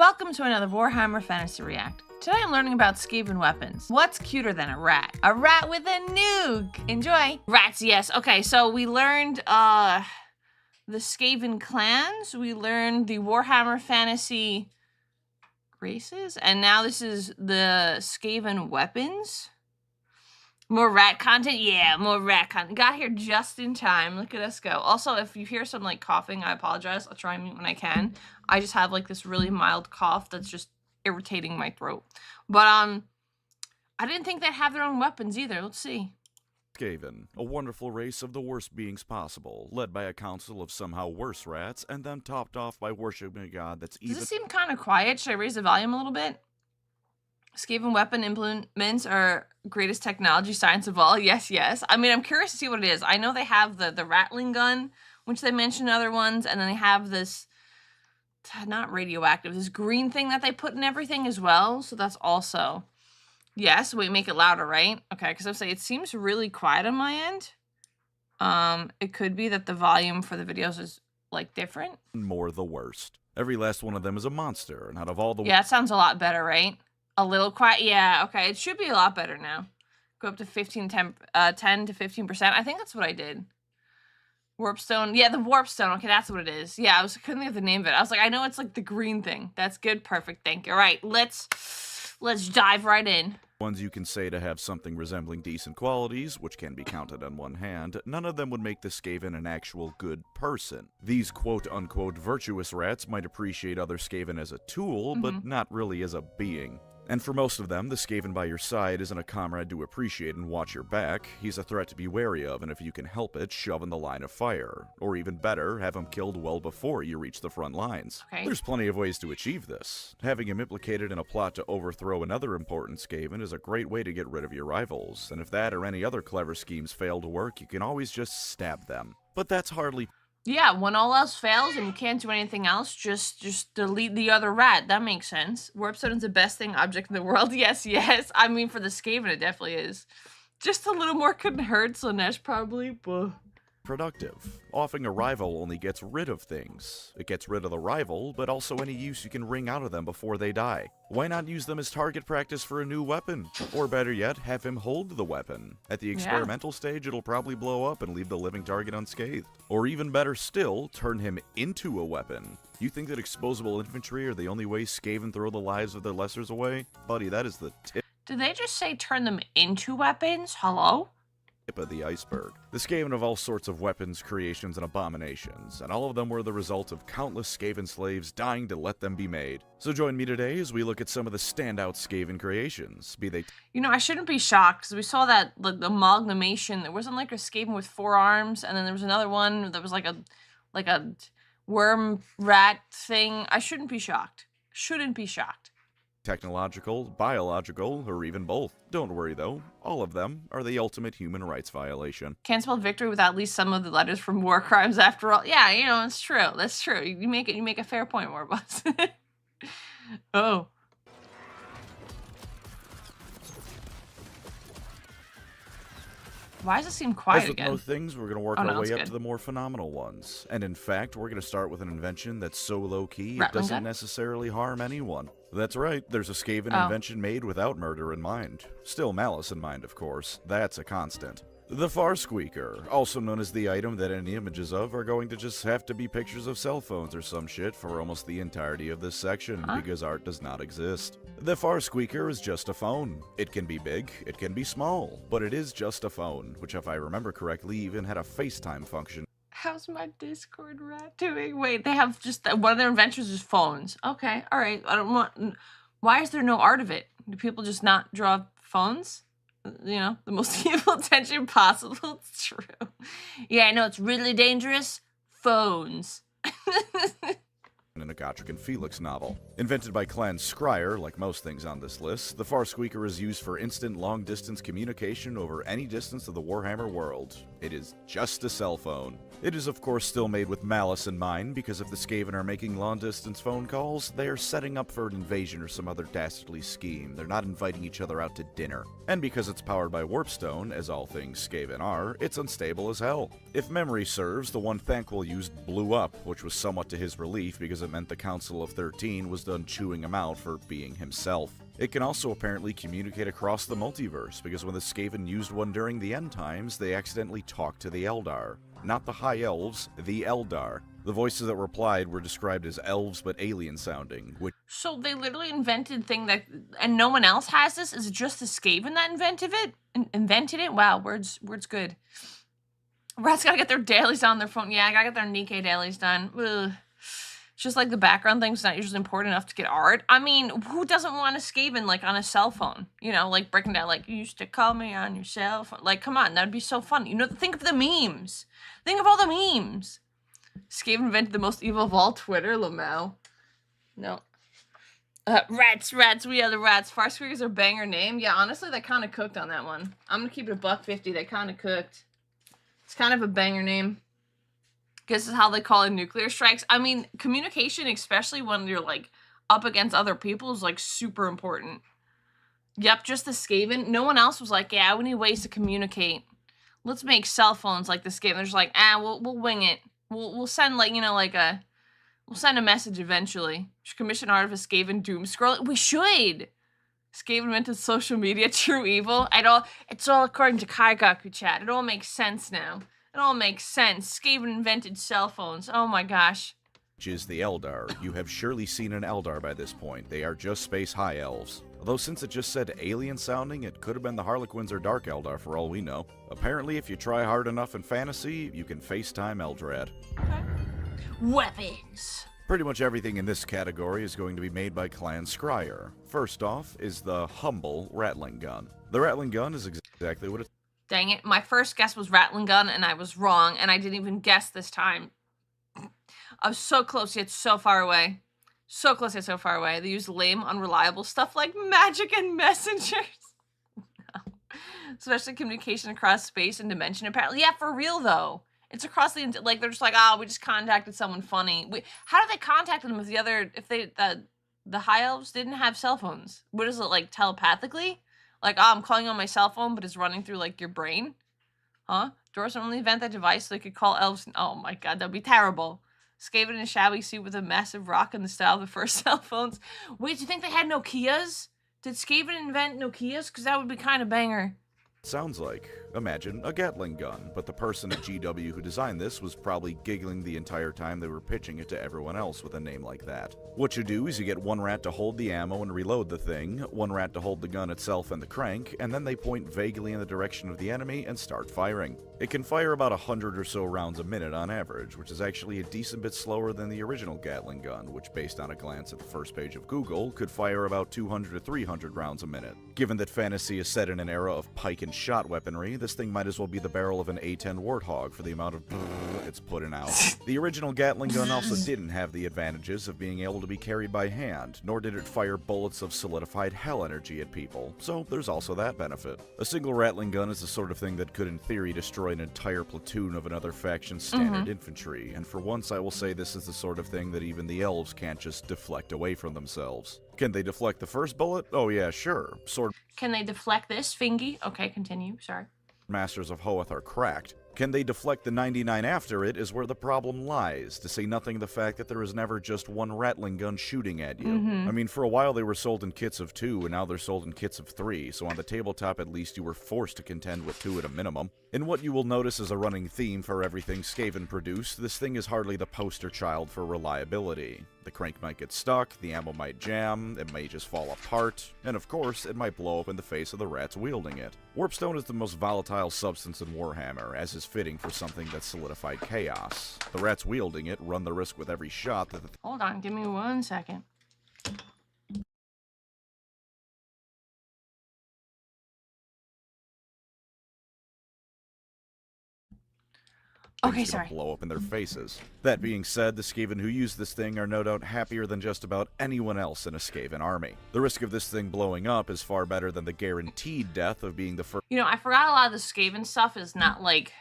Welcome to another Warhammer Fantasy React. Today I'm learning about Skaven weapons. What's cuter than a rat? A rat with a nuke! Enjoy! Rats, yes. Okay, so we learned the Skaven clans. We learned the Warhammer Fantasy races. And now this is the Skaven weapons. More rat content? Yeah, more rat content. Got here just in time. Look at us go. Also, if you hear some like coughing, I apologize. I'll try and mute when I can. I just have like this really mild cough that's just irritating my throat. But I didn't think they'd have their own weapons either. Let's see. Skaven, a wonderful race of the worst beings possible, led by a council of somehow worse rats, and then topped off by worshiping a god that's even— Does this seem kind of quiet? Should I raise the volume a little bit? Skaven weapon implements are greatest technology science of all. Yes, yes. I mean, I'm curious to see what it is. I know they have the Ratling gun, which they mentioned in other ones, and then they have this, not radioactive, this green thing that they put in everything as well. So that's also, yes, we make it louder, right? Okay, because I'm saying it seems really quiet on my end. It could be that the volume for the videos is like different. more the worst. Every last one of them is a monster, and out of all the— Yeah, it sounds a lot better, right? A little quiet. Yeah, okay. It should be a lot better now. Go up to 10 to 15%. I think that's what I did. Warpstone. Yeah, the Warpstone. Okay, that's what it is. Yeah, couldn't think of the name of it. I was like, I know it's like the green thing. That's good. Perfect. Thank you. All right, let's dive right in. ones you can say to have something resembling decent qualities, which can be counted on one hand, none of them would make the Skaven an actual good person. These quote-unquote virtuous rats might appreciate other Skaven as a tool, but not really as a being. And for most of them, the Skaven by your side isn't a comrade to appreciate and watch your back. He's a threat to be wary of, and if you can help it, shove in the line of fire. Or even better, have him killed well before you reach the front lines. Okay. There's plenty of ways to achieve this. Having him implicated in a plot to overthrow another important Skaven is a great way to get rid of your rivals, and if that or any other clever schemes fail to work, you can always just stab them. But that's hardly— Yeah, when all else fails and you can't do anything else, just delete the other rat. That makes sense. Warpstone is the best thing object in the world. Yes, yes. I mean, for the Skaven, it definitely is. Just a little more couldn't hurt, so Nesh probably, but... productive. Offing a rival only gets rid of things. It gets rid of the rival, but also any use you can wring out of them before they die. Why not use them as target practice for a new weapon? Or better yet, have him hold the weapon. At the experimental stage, it'll probably blow up and leave the living target unscathed. Or even better still, turn him into a weapon. You think that exposable infantry are the only way Skaven throw the lives of their lessers away? Buddy, that is the tip Did they just say turn them into weapons? Hello? of the iceberg. The Skaven have all sorts of weapons, creations, and abominations, and all of them were the result of countless Skaven slaves dying to let them be made. So join me today as we look at some of the standout Skaven creations, be they— You know, I shouldn't be shocked, because we saw that, like, the amalgamation. There wasn't, like, a Skaven with 4 arms, and then there was another one that was, like a worm rat thing. I shouldn't be shocked. Shouldn't be shocked. technological, biological, or even both. Don't worry though, all of them are the ultimate human rights violation. Can't spell victory without at least some of the letters from war crimes after all. Yeah, you know, it's true. That's true. You make a fair point, Warboss. Oh. Why does it seem quiet As with again? most things, we're going to work Oh, no, our way that's up to good. the more phenomenal ones. And in fact, we're going to start with an invention that's so low-key, it Ratling doesn't gun? necessarily harm anyone. That's right, there's a Skaven Oh. invention made without murder in mind. Still malice in mind, of course. That's a constant. The Far Squeaker, also known as the item that any images of are going to just have to be pictures of cell phones or some shit for almost the entirety of this section, because art does not exist. The Far Squeaker is just a phone. It can be big, it can be small, but it is just a phone, which if I remember correctly even had a FaceTime function. How's my Discord rat doing? Wait, they have just one of their inventions is phones. Okay, all right. I don't want. Why is there no art of it? Do people just not draw phones? You know, the most evil intention possible. It's true. Yeah, I know it's really dangerous. Phones. In a Gotrek and Felix novel. Invented by Clan Scryer, like most things on this list, the Far Squeaker is used for instant long-distance communication over any distance of the Warhammer world. It is just a cell phone. It is of course still made with malice in mind, because if the Skaven are making long-distance phone calls, they are setting up for an invasion or some other dastardly scheme. They're not inviting each other out to dinner. And because it's powered by Warpstone, as all things Skaven are, it's unstable as hell. If memory serves, the one Thanquil used blew up, which was somewhat to his relief because it meant the Council of 13 was done chewing him out for being himself. It can also apparently communicate across the multiverse, because when the Skaven used one during the end times, they accidentally talked to the Eldar. Not the High Elves, the Eldar. The voices that replied were described as elves but alien sounding, which... So they literally invented thing that, and no one else has this? Is it just the Skaven that invented it? Wow, words good. Rats gotta get their dailies on their phone. Yeah, I gotta get their Nikkei dailies done. Ugh. It's just like the background thing's not usually important enough to get art. I mean, who doesn't want a Skaven, like, on a cell phone? You know, like, breaking down, like, you used to call me on your cell phone. Like, come on, that'd be so fun. You know, think of the memes. Think of all the memes. Skaven invented the most evil of all Twitter, Lamau. No. Rats, we are the rats. Farsqueakers are banger name. Yeah, honestly, they kind of cooked on that one. I'm gonna keep it $1.50. They kind of cooked. It's kind of a banger name. Guess is how they call it nuclear strikes. I mean, communication, especially when you're, like, up against other people, is, like, super important. Yep, just the Skaven. No one else was like, yeah, we need ways to communicate. Let's make cell phones like the Skaven. They're just like, we'll wing it. We'll send, like, you know, like we'll send a message eventually. Should commission art of a Skaven doom scroll. We should. Skaven invented social media, true evil. It's all according to Kaigaku chat. It all makes sense now. It all makes sense. Skaven invented cell phones. Oh my gosh. Which is the Eldar. You have surely seen an Eldar by this point. They are just space high elves. Although since it just said alien sounding, it could have been the Harlequins or Dark Eldar for all we know. Apparently, if you try hard enough in fantasy, you can FaceTime Eldrad. Okay. Weapons. Pretty much everything in this category is going to be made by Clan Scryer. First off is the humble Ratling gun. The Ratling gun is exactly what it... Dang it, my first guess was Ratling gun, and I was wrong, and I didn't even guess this time. I was so close, yet so far away. So close, yet so far away. They use lame, unreliable stuff like magic and messengers. No. Especially communication across space and dimension, apparently. Yeah, for real, though. It's across the... Like, they're just like, we just contacted someone funny. How did they contact them if the High Elves didn't have cell phones? What is it, like, telepathically? Like, I'm calling on my cell phone, but it's running through, like, your brain? Huh? Dwarves only invent that device so they could call elves. Oh my god, that'd be terrible. Skaven in a shabby suit with a massive rock in the style of the first cell phones. Wait, do you think they had Nokias? Did Skaven invent Nokias? Because that would be kind of banger. Sounds like. Imagine a Gatling gun, but the person at GW who designed this was probably giggling the entire time they were pitching it to everyone else with a name like that. What you do is you get one rat to hold the ammo and reload the thing, one rat to hold the gun itself and the crank, and then they point vaguely in the direction of the enemy and start firing. It can fire about 100 or so rounds a minute on average, which is actually a decent bit slower than the original Gatling gun, which based on a glance at the first page of Google, could fire about 200 to 300 rounds a minute. Given that fantasy is set in an era of pike and shot weaponry, this thing might as well be the barrel of an A10 Warthog for the amount of it's putting out. The original Gatling gun also didn't have the advantages of being able to be carried by hand, nor did it fire bullets of solidified hell energy at people, so there's also that benefit. A single Ratling gun is the sort of thing that could in theory destroy an entire platoon of another faction's standard infantry, and for once I will say this is the sort of thing that even the elves can't just deflect away from themselves. Can they deflect the first bullet? Oh yeah, sure. Can they deflect this, Fingy? Okay, continue, sorry. Masters of Hoeth are cracked. Can they deflect the 99 after it is where the problem lies, to say nothing of the fact that there is never just one Ratling gun shooting at you. I mean, for a while they were sold in kits of 2, and now they're sold in kits of 3, so on the tabletop at least you were forced to contend with 2 at a minimum. In what you will notice is a running theme for everything Skaven produced, this thing is hardly the poster child for reliability. The crank might get stuck, the ammo might jam, it may just fall apart, and of course, it might blow up in the face of the rats wielding it. Warpstone is the most volatile substance in Warhammer, as is fitting for something that's solidified chaos. The rats wielding it run the risk with every shot that Hold on, give me 1 second. Okay, sorry. Blow up in their faces. That being said, the Skaven who use this thing are no doubt happier than just about anyone else in a Skaven army. The risk of this thing blowing up is far better than the guaranteed death of being the first. You know, I forgot a lot of the Skaven stuff is not, like,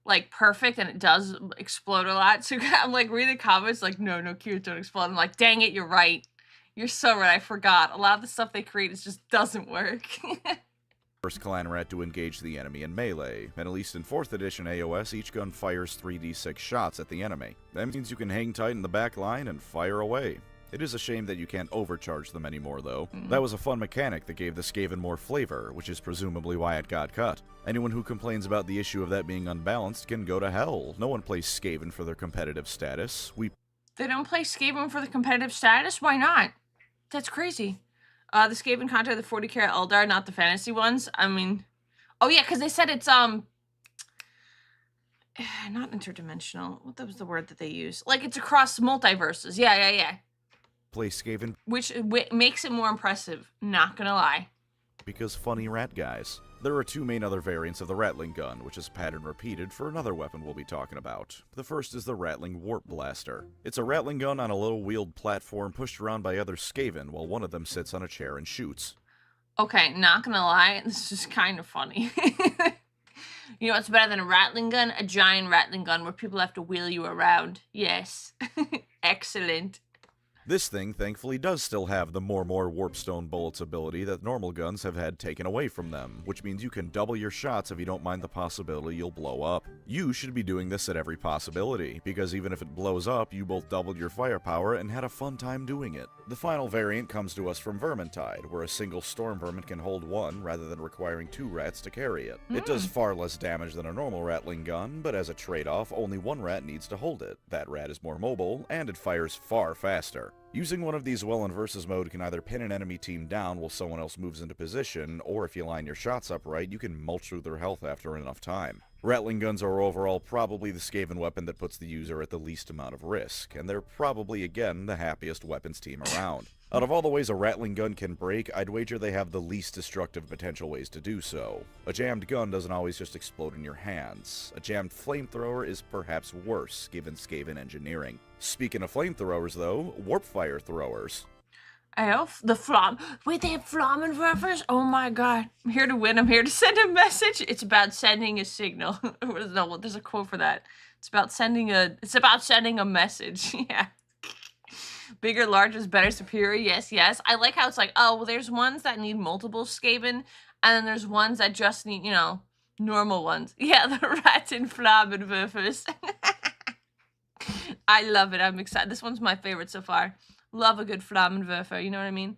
like perfect and it does explode a lot. So I'm like reading comments like, no, cubes don't explode. I'm like, dang it, you're right. You're so right. I forgot. A lot of the stuff they create just doesn't work. First clan rat to engage the enemy in melee, and at least in 4th edition AOS, each gun fires 3d6 shots at the enemy. That means you can hang tight in the back line and fire away. It is a shame that you can't overcharge them anymore, though. That was a fun mechanic that gave the Skaven more flavor, which is presumably why it got cut. Anyone who complains about the issue of that being unbalanced can go to hell. No one plays Skaven for their competitive status. They don't play Skaven for the competitive status? Why not? That's crazy. The Skaven content, the 40 karat Eldar, not the fantasy ones. I mean, oh yeah, because they said it's not interdimensional. What was the word that they use? Like it's across multiverses. Yeah. Play Skaven, which makes it more impressive. Not gonna lie. Because funny rat guys. There are 2 main other variants of the Ratling gun, which is pattern repeated for another weapon we'll be talking about. The first is the Ratling Warp Blaster. It's a Ratling gun on a low-wheeled platform pushed around by other Skaven, while one of them sits on a chair and shoots. Okay, not gonna lie, this is kind of funny. You know what's better than a Ratling gun? A giant Ratling gun where people have to wheel you around. Yes. Excellent. This thing, thankfully, does still have the more Warpstone bullets ability that normal guns have had taken away from them, which means you can double your shots if you don't mind the possibility you'll blow up. You should be doing this at every possibility, because even if it blows up, you both doubled your firepower and had a fun time doing it. The final variant comes to us from Vermintide, where a single storm vermin can hold 1 rather than requiring 2 rats to carry it. It does far less damage than a normal Ratling gun, but as a trade-off, only 1 rat needs to hold it. That rat is more mobile, and it fires far faster. Using one of these well in versus mode can either pin an enemy team down while someone else moves into position, or if you line your shots up right, you can mulch through their health after enough time. Ratling guns are overall probably the Skaven weapon that puts the user at the least amount of risk, and they're probably, again, the happiest weapons team around. Out of all the ways a Ratling gun can break, I'd wager they have the least destructive potential ways to do so. A jammed gun doesn't always just explode in your hands. A jammed flamethrower is perhaps worse, given Skaven engineering. Speaking of flamethrowers, though, Warpfire throwers. Elf? The Flam. Wait, they have Flammenwerfers? Oh my god. I'm here to win. I'm here to send a message. It's about sending a signal. No, there's a quote for that. It's about sending a message. Yeah. Bigger, larger, better, superior. Yes. I like how it's like, oh, well, there's ones that need multiple Skaven, and then there's ones that just need, normal ones. Yeah, the Ratten Flammenwerfers. I love it. I'm excited. This one's my favorite so far. Love a good Flammenwerfer, you know what I mean?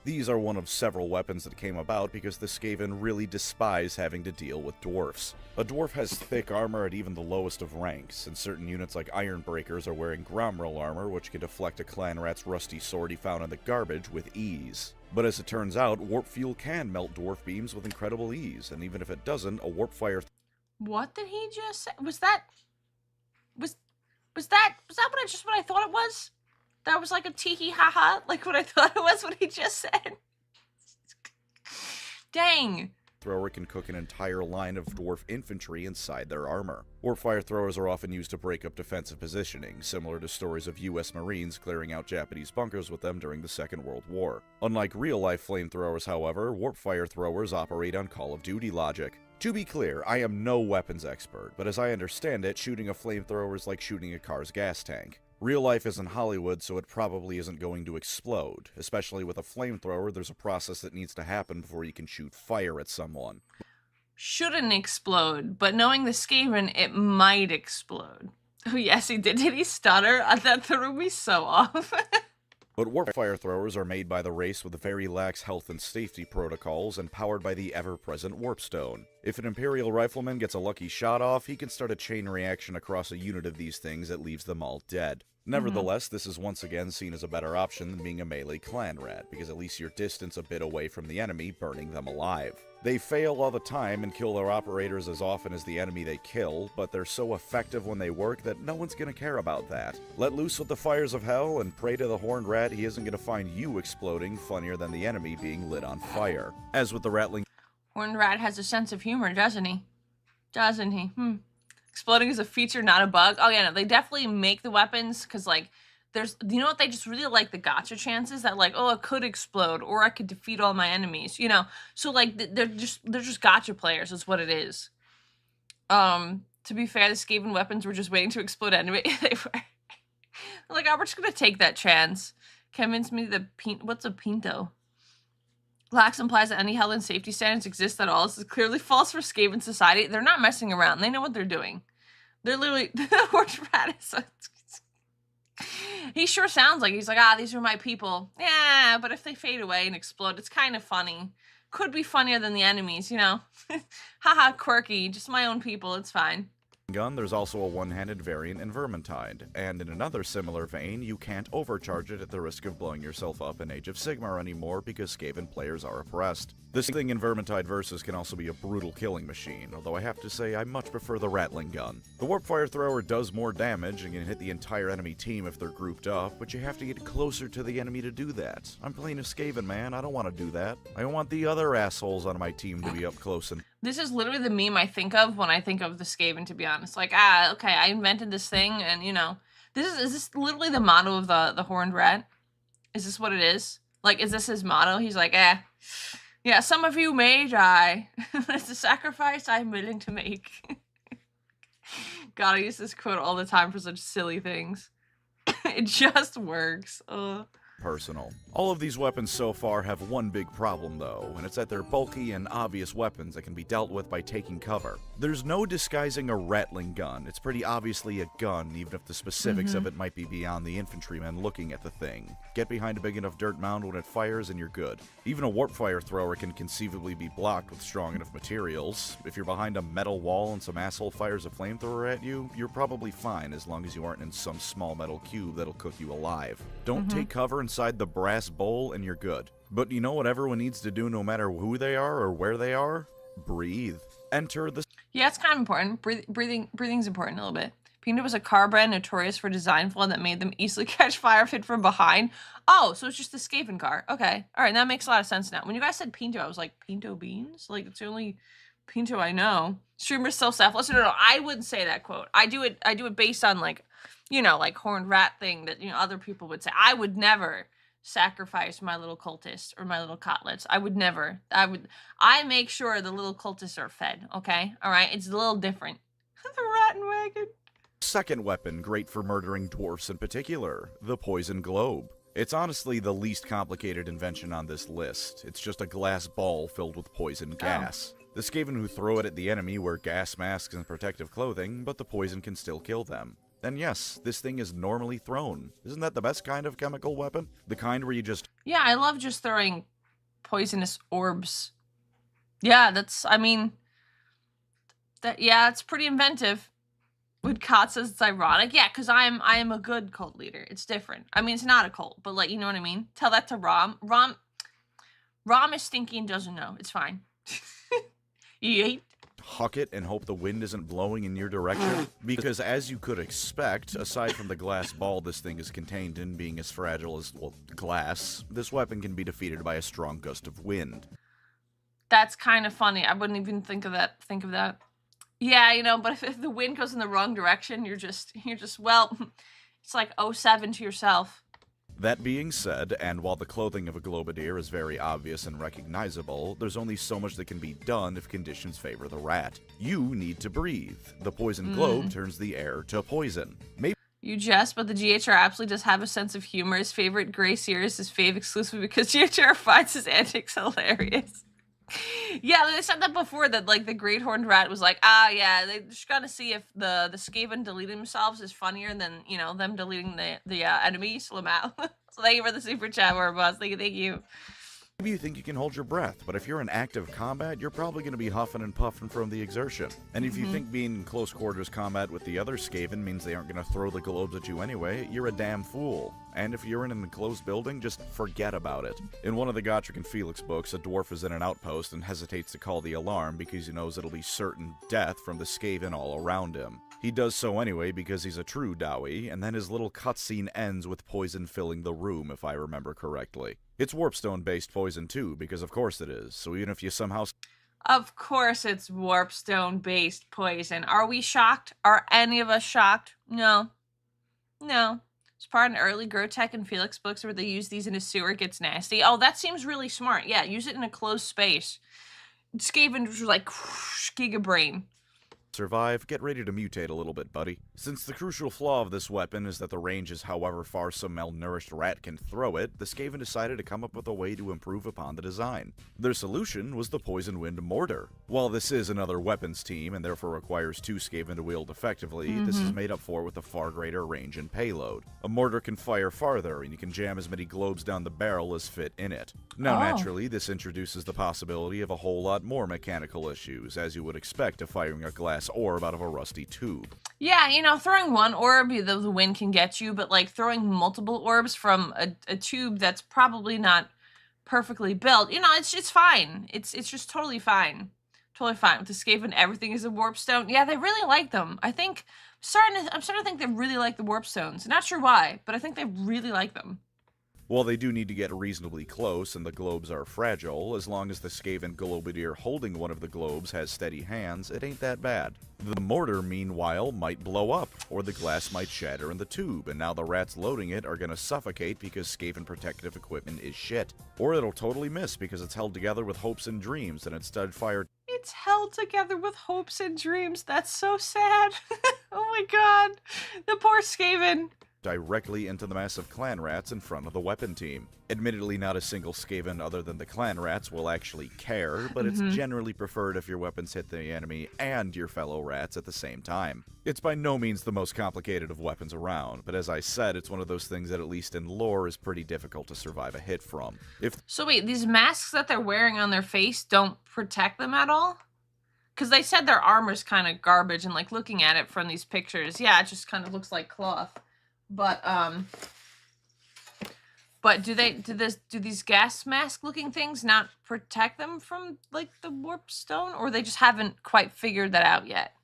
These are one of several weapons that came about because the Skaven really despise having to deal with dwarfs. A dwarf has thick armor at even the lowest of ranks, and certain units like Ironbreakers are wearing Gromrel armor, which can deflect a clan rat's rusty sword he found in the garbage with ease. But as it turns out, warp fuel can melt dwarf beams with incredible ease, and even if it doesn't, a Warpfire... What did he just say? Was that what I thought it was? That was like a tee-hee ha-ha, like what I thought it was what he just said. Dang. Thrower can cook an entire line of dwarf infantry inside their armor. Warpfire throwers are often used to break up defensive positioning, similar to stories of US Marines clearing out Japanese bunkers with them during the Second World War. Unlike real-life flamethrowers, however, Warpfire throwers operate on Call of Duty logic. To be clear, I am no weapons expert, but as I understand it, shooting a flamethrower is like shooting a car's gas tank. Real life isn't Hollywood, so it probably isn't going to explode. Especially with a flamethrower, there's a process that needs to happen before you can shoot fire at someone. Shouldn't explode, but knowing the Skaven, it might explode. Oh yes, he did. Did he stutter? That threw me so off. But Warpfire throwers are made by the race with very lax health and safety protocols and powered by the ever-present Warpstone. If an Imperial Rifleman gets a lucky shot off, he can start a chain reaction across a unit of these things that leaves them all dead. Nevertheless, this is once again seen as a better option than being a melee clan rat, because at least you're distance a bit away from the enemy, burning them alive. They fail all the time and kill their operators as often as the enemy they kill, but they're so effective when they work that no one's gonna care about that. Let loose with the fires of hell and pray to the Horned Rat he isn't gonna find you exploding funnier than the enemy being lit on fire. As with the Ratling... Horned Rat has a sense of humor, doesn't he? Doesn't he? Exploding is a feature, not a bug. Oh yeah, no, they definitely make the weapons because like there's, you know what, they just really like the gotcha chances that like, oh, it could explode or I could defeat all my enemies, you know. So like they're just gotcha players is what it is. To be fair, the Skaven weapons were just waiting to explode anyway. They were. Like, oh, we're just gonna take that chance. Convince me what's a pinto? Lax implies that any health and safety standards exist at all. This is clearly false for Skaven society. They're not messing around. They know what they're doing. They're literally the horse rat is. He sure sounds like he's like, these are my people. Yeah, but if they fade away and explode, it's kind of funny. Could be funnier than the enemies, you know. Haha, quirky. Just my own people. It's fine. Gun, there's also a one-handed variant in Vermintide, and in another similar vein, you can't overcharge it at the risk of blowing yourself up in Age of Sigmar anymore because Skaven players are oppressed. This thing in Vermintide Versus can also be a brutal killing machine, although I have to say I much prefer the Ratling gun. The Warpfire thrower does more damage and can hit the entire enemy team if they're grouped up, but you have to get closer to the enemy to do that. I'm playing a Skaven, man, I don't want to do that. I want the other assholes on my team to be up close and... This is literally the meme I think of when I think of the Skaven, to be honest. Like, okay, I invented this thing, and, you know, is this literally the motto of the Horned Rat? Is this what it is? Like, is this his motto? He's like, yeah, some of you may die. It's a sacrifice I'm willing to make. God, I use this quote all the time for such silly things. It just works. Personal. All of these weapons so far have one big problem though, and it's that they're bulky and obvious weapons that can be dealt with by taking cover. There's no disguising a Ratling gun. It's pretty obviously a gun, even if the specifics of it might be beyond the infantryman looking at the thing. Get behind a big enough dirt mound when it fires and you're good. Even a Warpfire thrower can conceivably be blocked with strong enough materials. If you're behind a metal wall and some asshole fires a flamethrower at you, you're probably fine as long as you aren't in some small metal cube that'll cook you alive. Don't take cover inside the brass bowl and you're good. But you know what everyone needs to do no matter who they are or where they are? Breathe. Enter the... Yeah, it's kind of important. Breathing's important a little bit. Pinto was a car brand notorious for design flaw that made them easily catch fire if hit from behind. Oh, so it's just the Skaven car. Okay. All right, that makes a lot of sense now. When you guys said Pinto, I was like, Pinto beans? Like, it's the only Pinto I know. Streamers still selfless. No, I wouldn't say that quote. I do it based on, like, you know, like Horned Rat thing that, you know, other people would say. I would never sacrifice my little cultists or my little cotlets. I would never. I make sure the little cultists are fed, okay? All right? It's a little different. The Ratting Wagon. Second weapon, great for murdering dwarfs in particular, the Poison Globe. It's honestly the least complicated invention on this list. It's just a glass ball filled with poison gas. The Skaven who throw it at the enemy wear gas masks and protective clothing, but the poison can still kill them. And yes, this thing is normally thrown. Isn't that the best kind of chemical weapon? The kind where you just... Yeah, I love just throwing poisonous orbs. Yeah, it's pretty inventive. When Kat says it's ironic, yeah, because I am a good cult leader. It's different. I mean, it's not a cult, but, like, you know what I mean? Tell that to Rom. Rom is stinky and doesn't know. It's fine. Yeet. Huck it and hope the wind isn't blowing in your direction? Because as you could expect, aside from the glass ball this thing is contained in being as fragile as, well, glass, this weapon can be defeated by a strong gust of wind. That's kind of funny. I wouldn't even think of that. Yeah, you know, but if the wind goes in the wrong direction, you're just, well, it's like 07 to yourself. That being said, and while the clothing of a globadier is very obvious and recognizable, there's only so much that can be done if conditions favor the rat. You need to breathe. The poison globe turns the air to poison. Maybe you jest, but the GHR absolutely does have a sense of humor. His favorite Grey Series is fave exclusively because GHR finds his antics hilarious. Yeah, they said that before, that, like, the Great Horned Rat was like, yeah, they just gotta see if the Skaven deleting themselves is funnier than, you know, them deleting the enemies. Lamau. So thank you for the super chat, Warboss. Thank you. Maybe you think you can hold your breath, but if you're in active combat, you're probably going to be huffing and puffing from the exertion. And if you think being in close quarters combat with the other Skaven means they aren't going to throw the globes at you anyway, you're a damn fool. And if you're in an enclosed building, just forget about it. In one of the Gotrek and Felix books, a dwarf is in an outpost and hesitates to call the alarm because he knows it'll be certain death from the Skaven all around him. He does so anyway because he's a true Dowie, and then his little cutscene ends with poison filling the room, if I remember correctly. It's warpstone-based poison too, because of course it is, so even if you somehow... Of course it's warpstone-based poison. Are we shocked? Are any of us shocked? No. It's part of an early Grotech and Felix books where they use these in a sewer, it gets nasty. Oh, that seems really smart. Yeah, use it in a closed space. Skaven was like, Gigabrain. survive, get ready to mutate a little bit, buddy. Since the crucial flaw of this weapon is that the range is however far some malnourished rat can throw it, the Skaven decided to come up with a way to improve upon the design. Their solution was the Poison Wind Mortar. While this is another weapons team and therefore requires 2 Skaven to wield effectively, this is made up for with a far greater range and payload. A mortar can fire farther, and you can jam as many globes down the barrel as fit in it. Now naturally, this introduces the possibility of a whole lot more mechanical issues, as you would expect of firing a glass orb out of a rusty tube. Yeah, you know, throwing one orb, the wind can get you, but like throwing multiple orbs from a tube that's probably not perfectly built, you know, it's fine. It's just totally fine. Totally fine. With the Skaven, everything is a warp stone. Yeah, they really like them. I think I'm starting to think they really like the warp stones. Not sure why, but I think they really like them. While they do need to get reasonably close and the globes are fragile, as long as the Skaven globadier holding one of the globes has steady hands, it ain't that bad. The mortar, meanwhile, might blow up, or the glass might shatter in the tube, and now the rats loading it are gonna suffocate because Skaven protective equipment is shit. Or it'll totally miss because it's held together with hopes and dreams and instead fired. It's held together with hopes and dreams. That's so sad. Oh my god. The poor Skaven. Directly into the massive clan rats in front of the weapon team. Admittedly, not a single Skaven other than the clan rats will actually care, but it's generally preferred if your weapons hit the enemy and your fellow rats at the same time. It's by no means the most complicated of weapons around, but as I said, it's one of those things that at least in lore is pretty difficult to survive a hit from. So wait, these masks that they're wearing on their face don't protect them at all? Because they said their armor's kind of garbage, and like looking at it from these pictures, yeah, it just kind of looks like cloth. But do these gas mask looking things not protect them from like the warp stone, or they just haven't quite figured that out yet?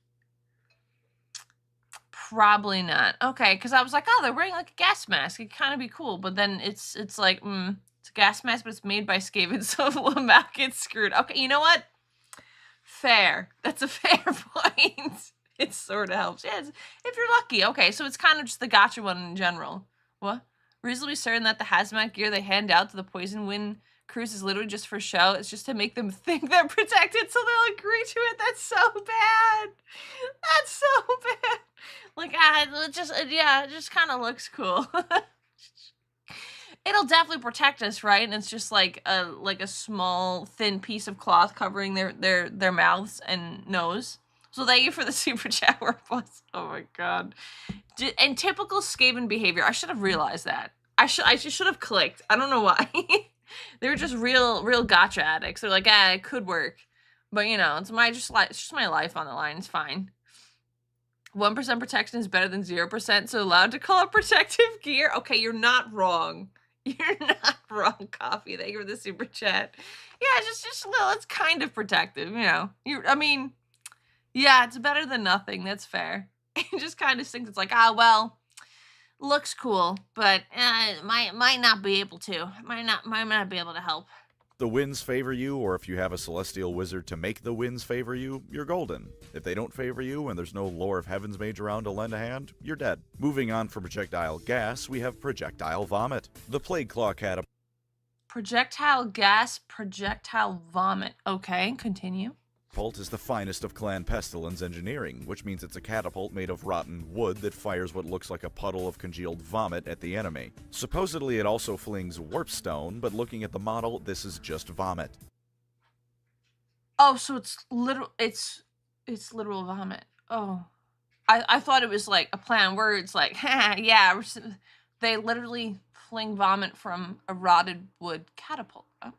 Probably not. Okay, because I was like, oh, they're wearing like a gas mask. It'd kind of be cool, but then it's like, it's a gas mask, but it's made by Skavens, so the mouth gets screwed. Okay, you know what? Fair. That's a fair point. It sort of helps. Yeah, if you're lucky. Okay, so it's kind of just the gotcha one in general. What? Reasonably certain that the hazmat gear they hand out to the Poison Wind crews is literally just for show. It's just to make them think they're protected, so they'll agree to it. That's so bad. That's so bad. Like, it just kind of looks cool. It'll definitely protect us, right? And it's just like a small, thin piece of cloth covering their mouths and nose. So thank you for the super chat, Warpfire. Oh my god. And typical Skaven behavior. I should have realized that. I should have clicked. I don't know why. They were just real gotcha addicts. They're like, it could work. But you know, it's just my life on the line. It's fine. 1% protection is better than 0%, so allowed to call it protective gear. Okay, you're not wrong. You're not wrong, Coffee. Thank you for the super chat. Yeah, just a little. It's kind of protective, you know. Yeah, it's better than nothing. That's fair. It just kind of thinks it's like, well, looks cool, but might not be able to. Might not be able to help. The winds favor you, or if you have a celestial wizard to make the winds favor you, you're golden. If they don't favor you and there's no lore of heaven's mage around to lend a hand, you're dead. Moving on from projectile gas, we have projectile vomit. The plague claw catapult. Projectile gas, projectile vomit. Okay, continue. Catapult is the finest of Clan Pestilence engineering, which means it's a catapult made of rotten wood that fires what looks like a puddle of congealed vomit at the enemy. Supposedly it also flings warpstone, but looking at the model, this is just vomit. Oh, so it's literal vomit. Oh. I thought it was like a play on words, like, yeah, they literally fling vomit from a rotted wood catapult. Oh.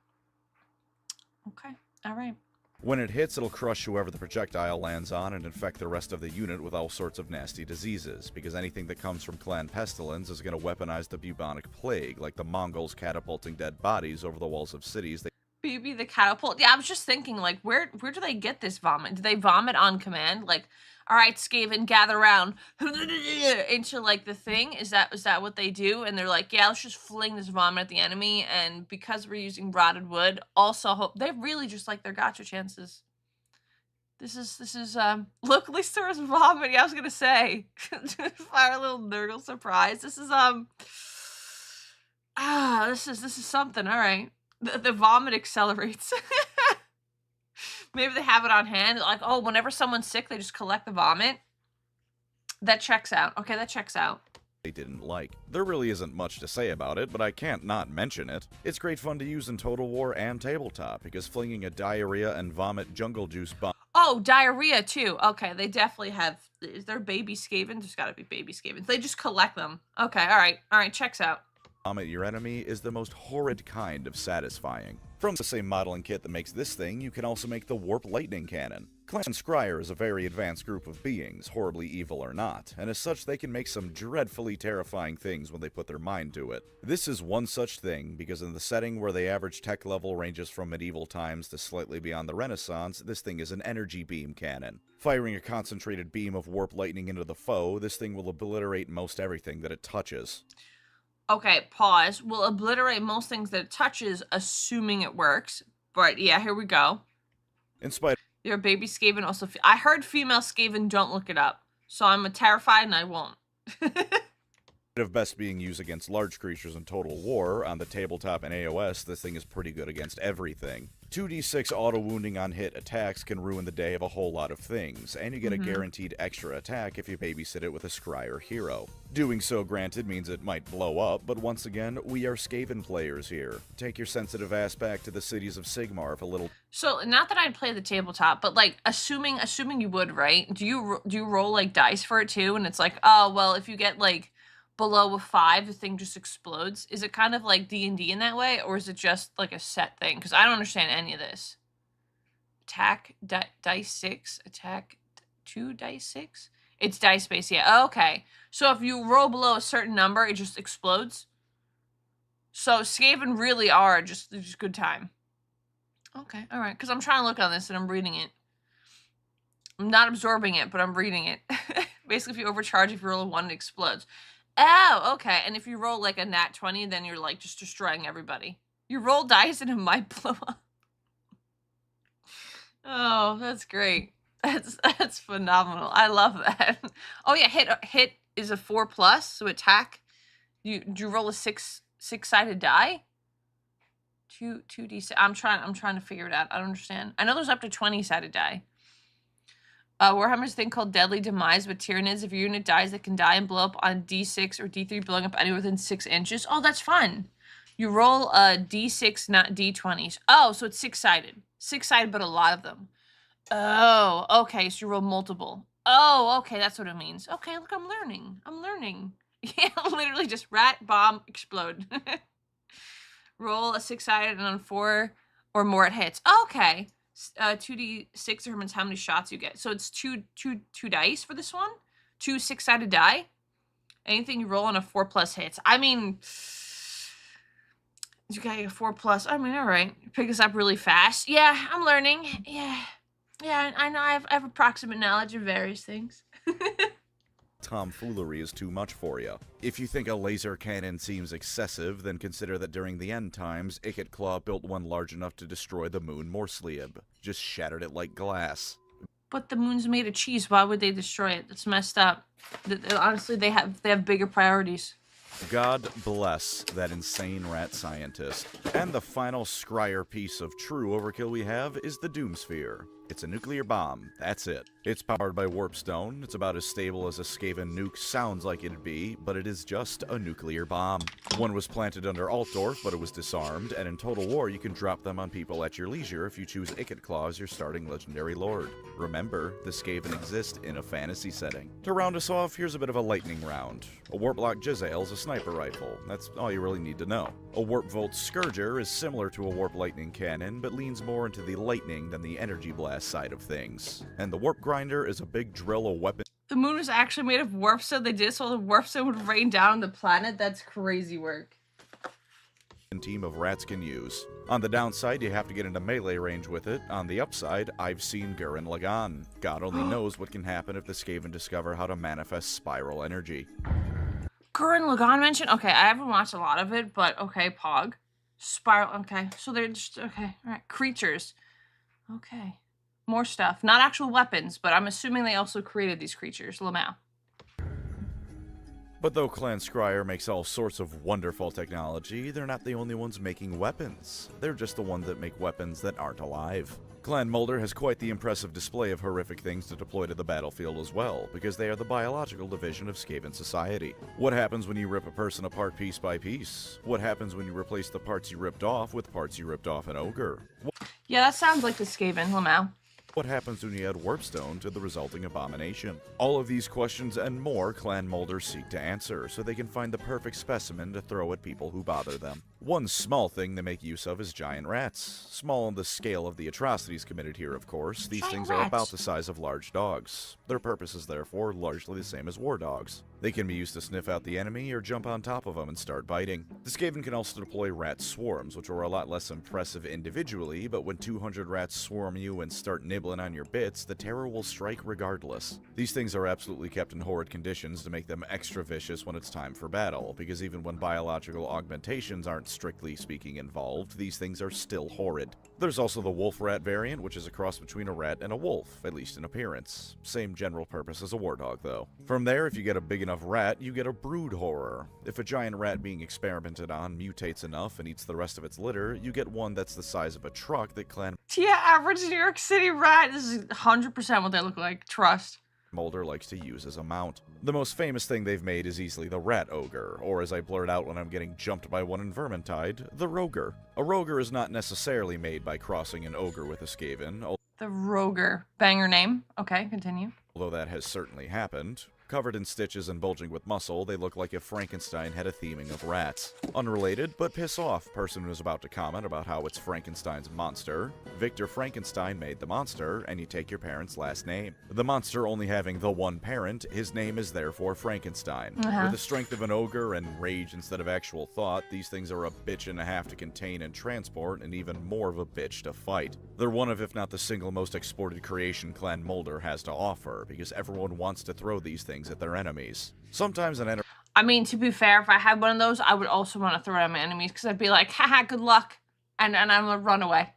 Okay, all right. When it hits, it'll crush whoever the projectile lands on and infect the rest of the unit with all sorts of nasty diseases, because anything that comes from Clan Pestilence is going to weaponize the bubonic plague, like the Mongols catapulting dead bodies over the walls of cities. BB the catapult. Yeah, I was just thinking, like, where do they get this vomit? Do they vomit on command? Like, all right, Skaven, gather around into like the thing. Is that what they do? And they're like, yeah, let's just fling this vomit at the enemy. And because we're using rotted wood, also hope they really just like their gotcha chances. This is locally sourced vomit. Yeah, I was gonna say, fire a little nurgle surprise. This is this is something. All right, the vomit accelerates. Maybe they have it on hand. Like, oh, whenever someone's sick, they just collect the vomit. That checks out. Okay, that checks out. They didn't like. There really isn't much to say about it, but I can't not mention it. It's great fun to use in Total War and Tabletop, because flinging a diarrhea and vomit jungle juice bomb. Oh, diarrhea too. Okay, they definitely have. Is there baby Skavens? There's gotta be baby Skavens. They just collect them. Okay, alright, checks out. At your enemy is the most horrid kind of satisfying. From the same modeling kit that makes this thing, you can also make the Warp Lightning Cannon. Clan Scryer is a very advanced group of beings, horribly evil or not, and as such they can make some dreadfully terrifying things when they put their mind to it. This is one such thing, because in the setting where the average tech level ranges from medieval times to slightly beyond the Renaissance, this thing is an energy beam cannon. Firing a concentrated beam of warp lightning into the foe, this thing will obliterate most everything that it touches. Okay, pause. Will obliterate most things that it touches, assuming it works. But yeah, here we go. In spite Your baby Skaven also. I heard female Skaven. Don't look it up. So I'm terrified and I won't. of best being used against large creatures in Total War, on the tabletop and AOS, this thing is pretty good against everything. 2d6 auto-wounding on hit attacks can ruin the day of a whole lot of things, and you get a guaranteed extra attack if you babysit it with a Scryer hero. Doing so, granted, means it might blow up, but once again, we are Skaven players here. Take your sensitive ass back to the cities of Sigmar for a little... So, not that I'd play the tabletop, but, like, assuming you would, right? Do you roll, like, dice for it, too? And it's like, oh, well, if you get, like, below a 5, the thing just explodes. Is it kind of like D&D in that way, or is it just like a set thing? Because I don't understand any of this. Attack dice 6, attack 2 dice 6. It's dice based, yeah. Okay, so if you roll below a certain number, it just explodes. So Skaven really are just good time. Okay, all right. Because I'm trying to look on this and I'm reading it. I'm not absorbing it, but I'm reading it. Basically, if you overcharge, if you roll a 1, it explodes. Oh, okay. And if you roll like a nat 20, then you're like just destroying everybody. You roll dice and it might blow up. Oh, that's great. That's phenomenal. I love that. Oh yeah, hit is a 4+, so attack. Do you roll a six-sided die? 2d6. I'm trying to figure it out. I don't understand. I know there's up to 20-sided die. Warhammer's thing called Deadly Demise, but Tyrannids, if your unit dies, it can die and blow up on D6 or D3, blowing up anywhere within 6 inches. Oh, that's fun. You roll a D6, not D20s. Oh, so it's 6-sided. 6-sided, but a lot of them. Oh, okay, so you roll multiple. Oh, okay, that's what it means. Okay, look, I'm learning. Yeah, literally just rat, bomb, explode. Roll a 6-sided and on 4 or more it hits. Okay. 2d6 determines how many shots you get. So it's two dice for this one. 2 6-sided die. Anything you roll on a 4+ hits. I mean, you got a 4+. I mean, all right. Pick this up really fast. Yeah, I'm learning. Yeah, I know. I have approximate knowledge of various things. Tomfoolery is too much for you. If you think a laser cannon seems excessive, then consider that during the end times, Ikit Claw built one large enough to destroy the moon Morslieb. Just shattered it like glass. But the moon's made of cheese. Why would they destroy it? That's messed up. Honestly, they have bigger priorities. God bless that insane rat scientist. And the final scryer piece of true overkill we have is the Doomsphere. It's a nuclear bomb, that's it. It's powered by warpstone, it's about as stable as a Skaven nuke sounds like it'd be, but it is just a nuclear bomb. One was planted under Altdorf, but it was disarmed, and in Total War you can drop them on people at your leisure if you choose Ikit Claw as your starting legendary lord. Remember, the Skaven exist in a fantasy setting. To round us off, here's a bit of a lightning round. A Warplock Jizail is a sniper rifle, that's all you really need to know. A Warpvolt Scourger is similar to a Warp Lightning Cannon, but leans more into the lightning than the energy blast side of things. And the Warp Grinder is a big drill of weapon. The moon was actually made of warpstone. They did so the warpstone would rain down on the planet. That's crazy work. Team of rats can use. On the downside, you have to get into melee range with it. On the upside, I've seen Gurren Lagann. God only knows what can happen if the Skaven discover how to manifest spiral energy. Gurren Lagann mentioned? Okay, I haven't watched a lot of it, but okay, Pog. Spiral, okay. So they're just, okay, alright. Creatures. Okay. More stuff. Not actual weapons, but I'm assuming they also created these creatures. Lamau. But though Clan Scryer makes all sorts of wonderful technology, they're not the only ones making weapons. They're just the ones that make weapons that aren't alive. Clan Mulder has quite the impressive display of horrific things to deploy to the battlefield as well, because they are the biological division of Skaven society. What happens when you rip a person apart piece by piece? What happens when you replace the parts you ripped off with parts you ripped off an ogre? Yeah, that sounds like the Skaven, Lamau. What happens when you add warpstone to the resulting abomination? All of these questions and more Clan Mulder seek to answer, so they can find the perfect specimen to throw at people who bother them. One small thing they make use of is giant rats. Small on the scale of the atrocities committed here, of course. These things are about the size of large dogs. Their purpose is therefore largely the same as war dogs. They can be used to sniff out the enemy or jump on top of them and start biting. The Skaven can also deploy rat swarms, which are a lot less impressive individually, but when 200 rats swarm you and start nibbling on your bits, the terror will strike regardless. These things are absolutely kept in horrid conditions to make them extra vicious when it's time for battle, because even when biological augmentations aren't strictly speaking involved, these things are still horrid. There's also the wolf rat variant, which is a cross between a rat and a wolf, at least in appearance. Same general purpose as a war dog, though. From there, if you get a big enough rat, you get a brood horror. If a giant rat being experimented on mutates enough and eats the rest of its litter, you get one that's the size of a truck that Clan Yeah, average New York City rat. This is 100% what they look like. Trust. Mulder likes to use as a mount. The most famous thing they've made is easily the Rat Ogre, or as I blurt out when I'm getting jumped by one in Vermintide, the Roger. A Roger is not necessarily made by crossing an ogre with a Skaven, The Roger. Banger name. Okay, continue. although that has certainly happened. Covered in stitches and bulging with muscle, they look like if Frankenstein had a theming of rats. Unrelated, but piss off, person was about to comment about how it's Frankenstein's monster. Victor Frankenstein made the monster, and you take your parents' last name. The monster only having the one parent, his name is therefore Frankenstein. With the strength of an ogre and rage instead of actual thought, these things are a bitch and a half to contain and transport, and even more of a bitch to fight. They're one of, if not the single most exported creation Clan Mulder has to offer, because everyone wants to throw these things at their enemies. Sometimes an I mean, to be fair, if I had one of those, I would also want to throw it at my enemies, because I'd be like, haha, good luck, and I'm gonna run away.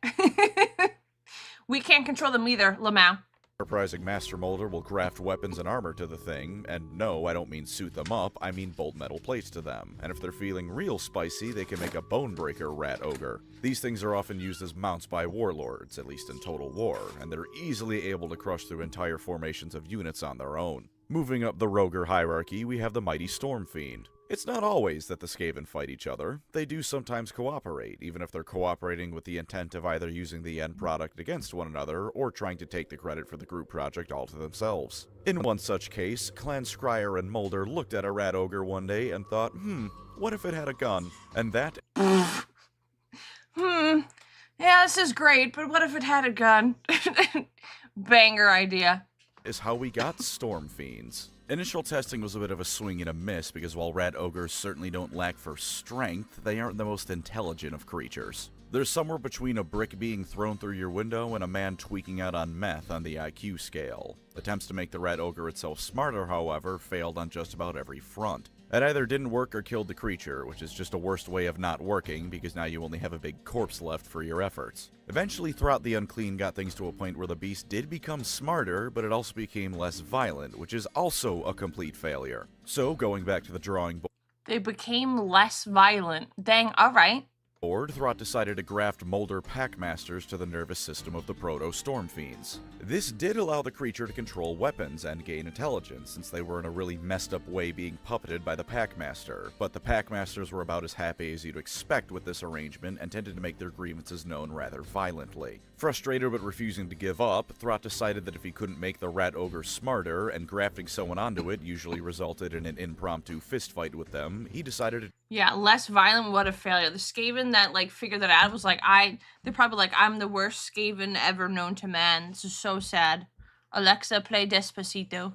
We can't control them either, Lamau. enterprising Master Molder will graft weapons and armor to the thing, and no, I don't mean suit them up, I mean bolt metal plates to them, and if they're feeling real spicy, they can make a Bonebreaker Rat Ogre. These things are often used as mounts by warlords, at least in Total War, and they're easily able to crush through entire formations of units on their own. Moving up the Roger hierarchy, we have the mighty Stormfiend. It's not always that the Skaven fight each other. They do sometimes cooperate, even if they're cooperating with the intent of either using the end product against one another, or trying to take the credit for the group project all to themselves. In one such case, Clan Scryer and Mulder looked at a Rat Ogre one day and thought, what if it had a gun? And that... Yeah, this is great, but what if it had a gun? Banger idea. is how we got Stormfiends. Initial testing was a bit of a swing and a miss because while rat ogres certainly don't lack for strength, they aren't the most intelligent of creatures. They're somewhere between a brick being thrown through your window and a man tweaking out on meth on the IQ scale. Attempts to make the rat ogre itself smarter, however, failed on just about every front. It either didn't work or killed the creature, which is just a worse way of not working because now you only have a big corpse left for your efforts. Eventually, Throughout the Unclean got things to a point where the beast did become smarter, but it also became less violent, which is also a complete failure. So, going back to the drawing board, They became less violent. Dang, alright. Throughout decided to graft Molder Packmasters to the nervous system of the Proto-Stormfiends. This did allow the creature to control weapons and gain intelligence, since they were in a really messed up way being puppeted by the Packmaster, but the Packmasters were about as happy as you'd expect with this arrangement and tended to make their grievances known rather violently. Frustrated but refusing to give up, Throughout decided that if he couldn't make the Rat Ogre smarter, and grafting someone onto it usually resulted in an impromptu fistfight with them, he decided to Yeah, less violent, what a failure. The Skaven that, figured that out was they're probably like, I'm the worst Skaven ever known to man. This is so sad. Alexa, play Despacito.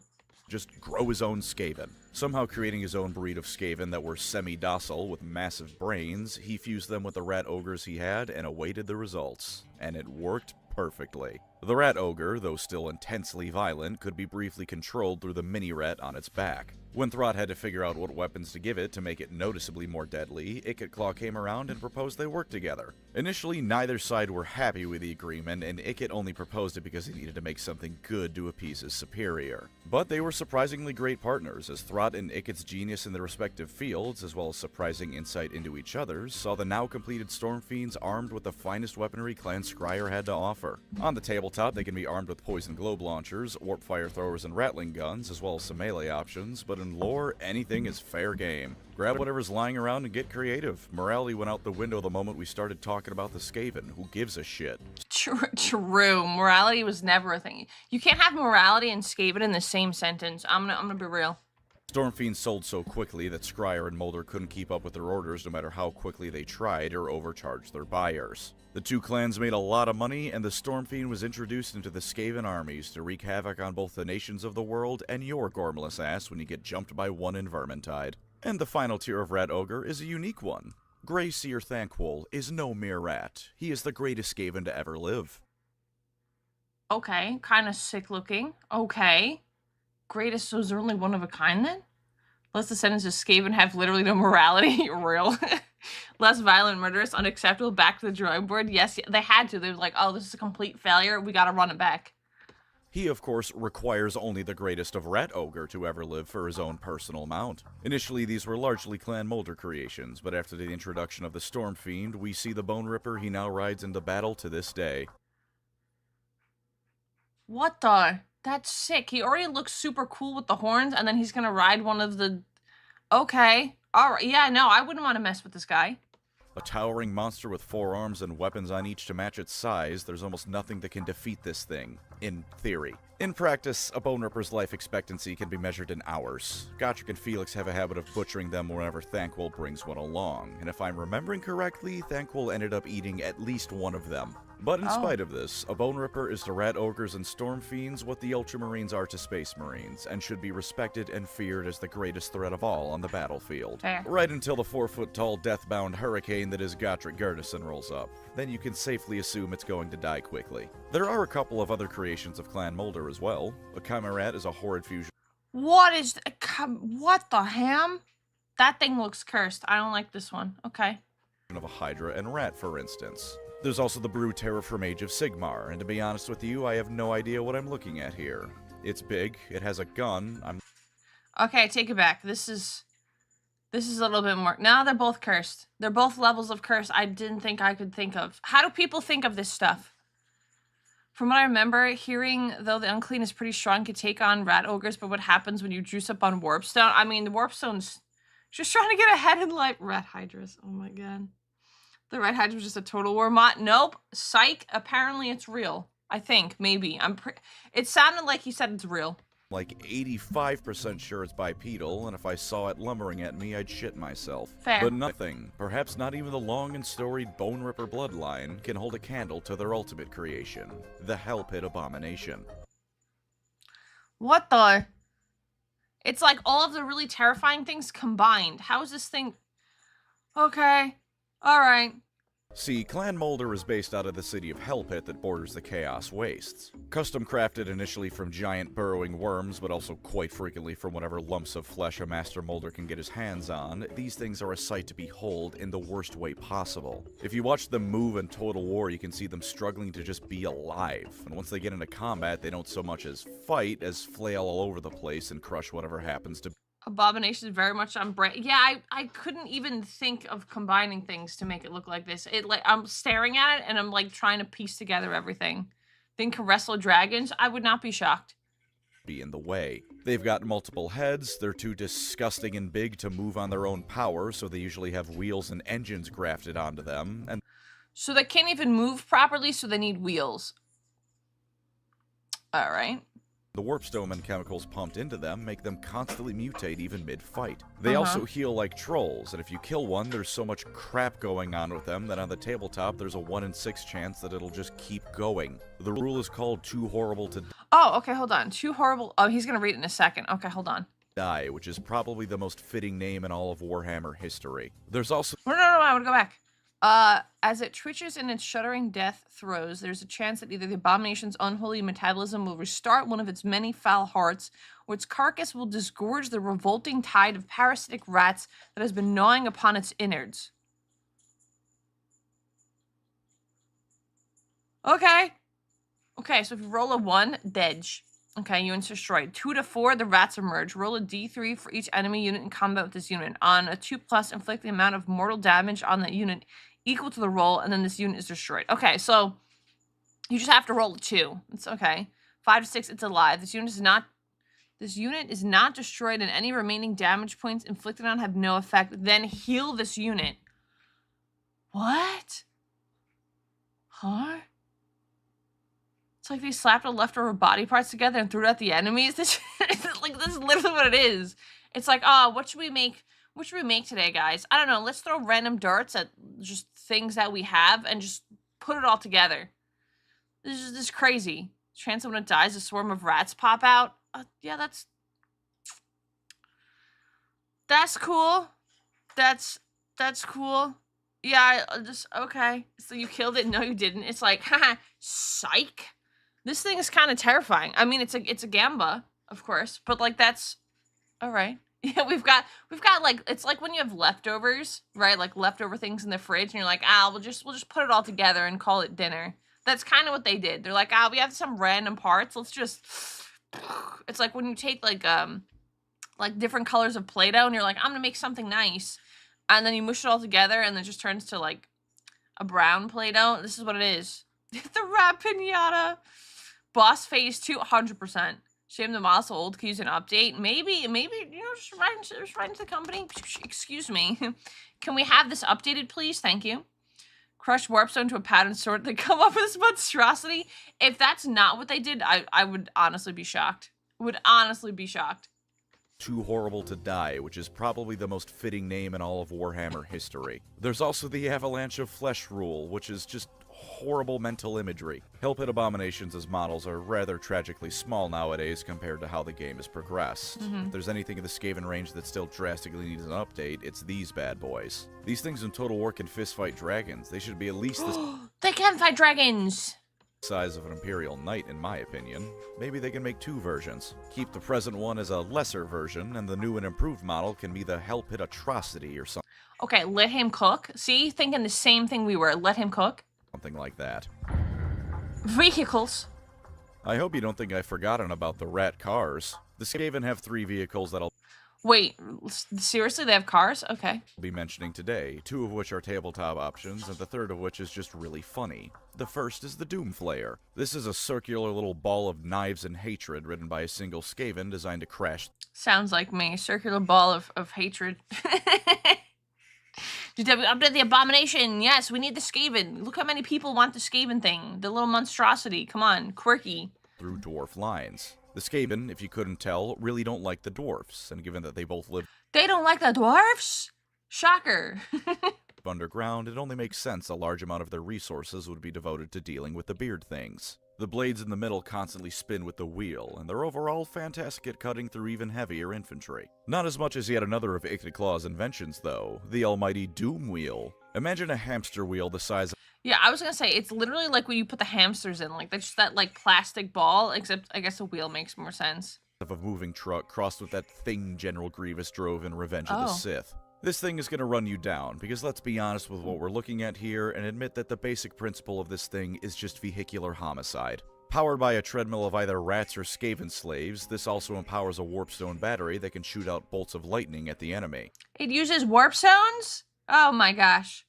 just grow his own Skaven. Somehow creating his own breed of Skaven that were semi-docile with massive brains, he fused them with the rat ogres he had and awaited the results. And it worked perfectly. The rat ogre, though still intensely violent, could be briefly controlled through the mini-rat on its back. When Throt had to figure out what weapons to give it to make it noticeably more deadly, Ikit came around and proposed they work together. Initially, neither side were happy with the agreement, and Ikit only proposed it because he needed to make something good to appease his superior. But they were surprisingly great partners, as Throt and Ikit's genius in their respective fields, as well as surprising insight into each other's, saw the now completed Stormfiends armed with the finest weaponry Clan Scryer had to offer. On the tabletop, they can be armed with poison globe launchers, Warpfire throwers, and Ratling guns, as well as some melee options, but in lore, anything is fair game. Grab whatever's lying around and get creative. Morality went out the window the moment we started talking about the Skaven. Who gives a shit? True. Morality was never a thing. You can't have morality and Skaven in the same sentence. I'm gonna be real. Stormfiends sold so quickly that Scryer and Mulder couldn't keep up with their orders no matter how quickly they tried or overcharged their buyers. The two clans made a lot of money, and the Stormfiend was introduced into the Skaven armies to wreak havoc on both the nations of the world and your gormless ass when you get jumped by one in Vermintide. And the final tier of Rat Ogre is a unique one. Grey Seer Thanquol is no mere rat. He is the greatest Skaven to ever live. Okay, kind of sick looking. Okay. Greatest, so is there only one of a kind then? Less descendants of Skaven have literally no morality. Real. Less violent, murderous, unacceptable, back to the drawing board. Yes, they had to. They were like, oh, this is a complete failure. We gotta run it back. He, of course, requires only the greatest of Rat Ogre to ever live for his own personal mount. Initially, these were largely Clan Mulder creations, but after the introduction of the Stormfiend, we see the Bone Ripper he now rides into battle to this day. What the? That's sick. He already looks super cool with the horns, and then he's gonna ride one of the... Okay. Alright. Yeah, no, I wouldn't want to mess with this guy. A towering monster with 4 arms and weapons on each to match its size, there's almost nothing that can defeat this thing. In theory. In practice, a Bone Ripper's life expectancy can be measured in hours. Gotrek and Felix have a habit of butchering them whenever Thanquol brings one along, and if I'm remembering correctly, Thanquol ended up eating at least one of them. But in spite of this, a Bone Ripper is to Rat Ogres and Stormfiends what the Ultramarines are to Space Marines, and should be respected and feared as the greatest threat of all on the battlefield. Fair. Right until the 4-foot-tall death-bound hurricane that is Gotrek Garrison rolls up. Then you can safely assume it's going to die quickly. There are a couple of other creations of Clan Mulder as well. A Chimerat is a horrid fusion. What the ham? That thing looks cursed. I don't like this one. Okay. Of a Hydra and Rat, for instance. There's also the Brood Terror from Age of Sigmar, and to be honest with you, I have no idea what I'm looking at here. It's big, it has a gun, Okay, I take it back. This is a little bit more... Now they're both cursed. They're both levels of curse I didn't think I could think of. How do people think of this stuff? From what I remember, hearing, though the Unclean is pretty strong, could take on Rat Ogres, but what happens when you juice up on Warpstone? I mean, the Warpstone's just trying to get ahead in life. Rat Hydras. Oh my god. The Rat Hydra was just a total war mod. Nope. Psych. Apparently it's real. I think. Maybe. It sounded like he said it's real. Like 85% sure it's bipedal, and if I saw it lumbering at me, I'd shit myself. Fair. But nothing, perhaps not even the long and storied Bone Ripper bloodline, can hold a candle to their ultimate creation, the Hell Pit Abomination. What the? It's like all of the really terrifying things combined. How is this thing... Okay. Alright. See, Clan Mulder is based out of the city of Hellpit that borders the Chaos Wastes. Custom crafted initially from giant burrowing worms, but also quite frequently from whatever lumps of flesh a Master Mulder can get his hands on, these things are a sight to behold in the worst way possible. If you watch them move in Total War, you can see them struggling to just be alive, and once they get into combat, they don't so much as fight as flail all over the place and crush whatever happens to Abomination is very much on brand. Yeah, I couldn't even think of combining things to make it look like this. I'm staring at it and I'm like trying to piece together everything. Then can wrestle dragons? I would not be shocked. Be in the way. They've got multiple heads, they're too disgusting and big to move on their own power, so they usually have wheels and engines grafted onto them, and so they can't even move properly, so they need wheels. Alright. the Warpstone and chemicals pumped into them make them constantly mutate even mid-fight. They also heal like trolls, and if you kill one, there's so much crap going on with them that on the tabletop there's a 1 in 6 chance that it'll just keep going. The rule is called too horrible to Oh, okay, hold on. Too horrible. Oh, he's gonna read it in a second. Okay, hold on. die, which is probably the most fitting name in all of Warhammer history. There's also No, I want to go back. As it twitches in its shuddering death throes, there's a chance that either the abomination's unholy metabolism will restart one of its many foul hearts, or its carcass will disgorge the revolting tide of parasitic rats that has been gnawing upon its innards. Okay. Okay, so if you roll a 1, dead. Okay, units destroyed. 2 to 4, the rats emerge. Roll a d3 for each enemy unit in combat with this unit. On a 2+, inflict the amount of mortal damage on that unit equal to the roll, and then this unit is destroyed. Okay, so you just have to roll a 2. It's okay. 5 to 6, it's alive. This unit is not destroyed, and any remaining damage points inflicted on have no effect. Then heal this unit. What? Huh? It's like they slapped the leftover body parts together and threw it at the enemies. This is literally what it is. It's like, oh, what should we make? What should we make today, guys? I don't know. Let's throw random darts at just things that we have and just put it all together. This is crazy. Chance when it dies, a swarm of rats pop out. Yeah, that's cool. That's cool. Yeah, okay. So you killed it? No, you didn't. It's like, haha, psych. This thing is kind of terrifying. I mean, it's a Gamba, of course, but like that's all right. Yeah, we've got like, it's like when you have leftovers, right? Like leftover things in the fridge, and you're like, we'll just put it all together and call it dinner. That's kind of what they did. They're like, we have some random parts. Let's just. It's like when you take like different colors of Play-Doh, and you're like, I'm gonna make something nice, and then you mush it all together, and it just turns to like a brown Play-Doh. This is what it is. The rat pinata. Boss phase 2, 100%. Shame the model so old, can use an update. Maybe, you know, just write into the company. Excuse me. Can we have this updated, please? Thank you. Crush Warpstone to a pattern sword. They come up with this monstrosity. If that's not what they did, I would honestly be shocked. Too Horrible to Die, which is probably the most fitting name in all of Warhammer history. There's also the Avalanche of Flesh rule, which is just horrible mental imagery. Hellpit abominations as models are rather tragically small nowadays compared to how the game has progressed. If there's anything in the Skaven range that still drastically needs an update, it's these bad boys. These things in Total War can fistfight dragons. They should be at least the They can fight dragons! Size of an Imperial Knight, in my opinion. Maybe they can make 2 versions. Keep the present one as a lesser version, and the new and improved model can be the Hellpit Atrocity or something. Okay, let him cook. See? Thinking the same thing we were. Let him cook. Something like that. Vehicles. I hope you don't think I've forgotten about the rat cars. The Skaven have 3 vehicles that I'll Wait, seriously? They have cars? Okay. be mentioning today, 2 of which are tabletop options, and the third of which is just really funny. The first is the Doomflayer. This is a circular little ball of knives and hatred ridden by a single Skaven designed to crash. Sounds like me. Circular ball of hatred. Did we update the abomination? Yes, we need the Skaven. Look how many people want the Skaven thing. The little monstrosity. Come on, quirky. Through dwarf lines. The Skaven, if you couldn't tell, really don't like the dwarfs, and given that they both live They don't like the dwarfs? Shocker. underground, it only makes sense a large amount of their resources would be devoted to dealing with the beard things. The blades in the middle constantly spin with the wheel, and they're overall fantastic at cutting through even heavier infantry. Not as much as yet another of Ichneclaw's inventions, though, the almighty Doom Wheel. Imagine a hamster wheel the size of... Yeah, I was gonna say, it's literally like when you put the hamsters in, like, that's just that, like, plastic ball, except I guess the wheel makes more sense. ...of a moving truck crossed with that thing General Grievous drove in Revenge of the Sith. This thing is going to run you down, because let's be honest with what we're looking at here and admit that the basic principle of this thing is just vehicular homicide. Powered by a treadmill of either rats or Skaven slaves, this also empowers a warpstone battery that can shoot out bolts of lightning at the enemy. It uses warpstones? Oh my gosh.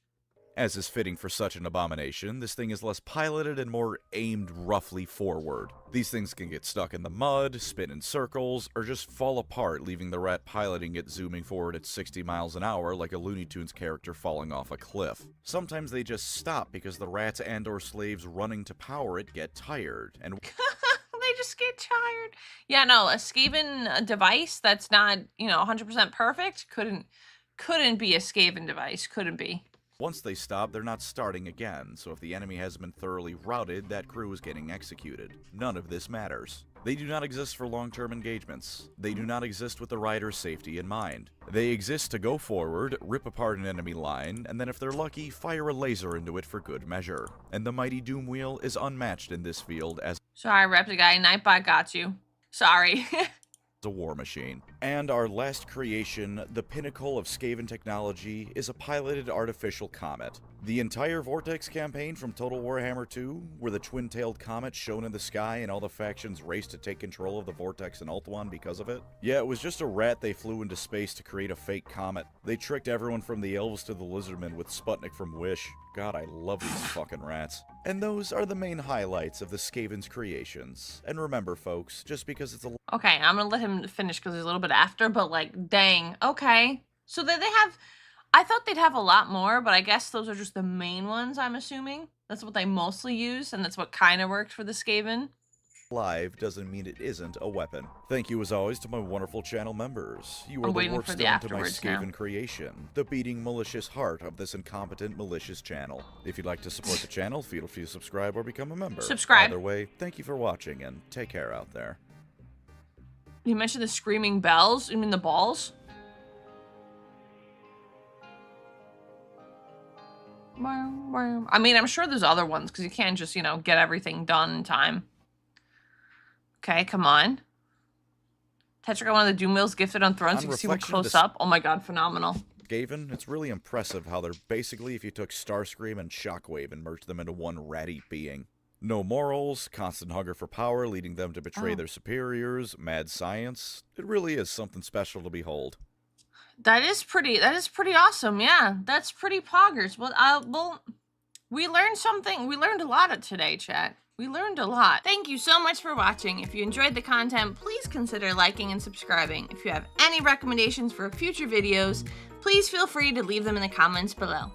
As is fitting for such an abomination, this thing is less piloted and more aimed roughly forward. These things can get stuck in the mud, spin in circles, or just fall apart, leaving the rat piloting it zooming forward at 60 miles an hour like a Looney Tunes character falling off a cliff. Sometimes they just stop because the rats and or slaves running to power it get tired, and They just get tired. Yeah, no, a Skaven device that's not, 100% perfect couldn't be a Skaven device. Couldn't be. Once they stop, they're not starting again, so if the enemy has been thoroughly routed, that crew is getting executed. None of this matters. They do not exist for long-term engagements. They do not exist with the rider's safety in mind. They exist to go forward, rip apart an enemy line, and then if they're lucky, fire a laser into it for good measure. And the mighty Doom Wheel is unmatched in this field as Sorry, Replicant, Nightbot got you. Sorry. a war machine. And our last creation, the pinnacle of Skaven technology, is a piloted artificial comet. The entire Vortex campaign from Total Warhammer 2, where the twin-tailed comet shone in the sky and all the factions raced to take control of the Vortex and Ulthuan because of it. Yeah, it was just a rat they flew into space to create a fake comet. They tricked everyone from the elves to the lizardmen with Sputnik from Wish. God, I love these fucking rats. And those are the main highlights of the Skavens creations. And remember, folks, just because it's a Okay, I'm gonna let him finish because he's a little bit after, but like, dang, okay. So they have, I thought they'd have a lot more, but I guess those are just the main ones, I'm assuming. That's what they mostly use, and that's what kind of worked for the Skaven. live doesn't mean it isn't a weapon. Thank you as always to my wonderful channel members. You are I'm the waiting for the warpstone to my afterwards now. Skaven creation, the beating malicious heart of this incompetent malicious channel. If you'd like to support the channel, feel free to subscribe or become a member. Subscribe. Either way, thank you for watching and take care out there. You mentioned the screaming bells? You mean the balls? I mean, I'm sure there's other ones because you can't just, you know, get everything done in time. Okay, come on. Tetra got one of the Doom Wheels gifted on Thrones. On You can see one reflection, close up. Oh my god, phenomenal. Skaven, it's really impressive how they're basically if you took Starscream and Shockwave and merged them into one ratty being. No morals, constant hunger for power leading them to betray their superiors, mad science. It really is something special to behold. That is pretty awesome. Yeah, that's pretty poggers. Well, we learned something. We learned a lot today, chat. We learned a lot. Thank you so much for watching. If you enjoyed the content, please consider liking and subscribing. If you have any recommendations for future videos, please feel free to leave them in the comments below.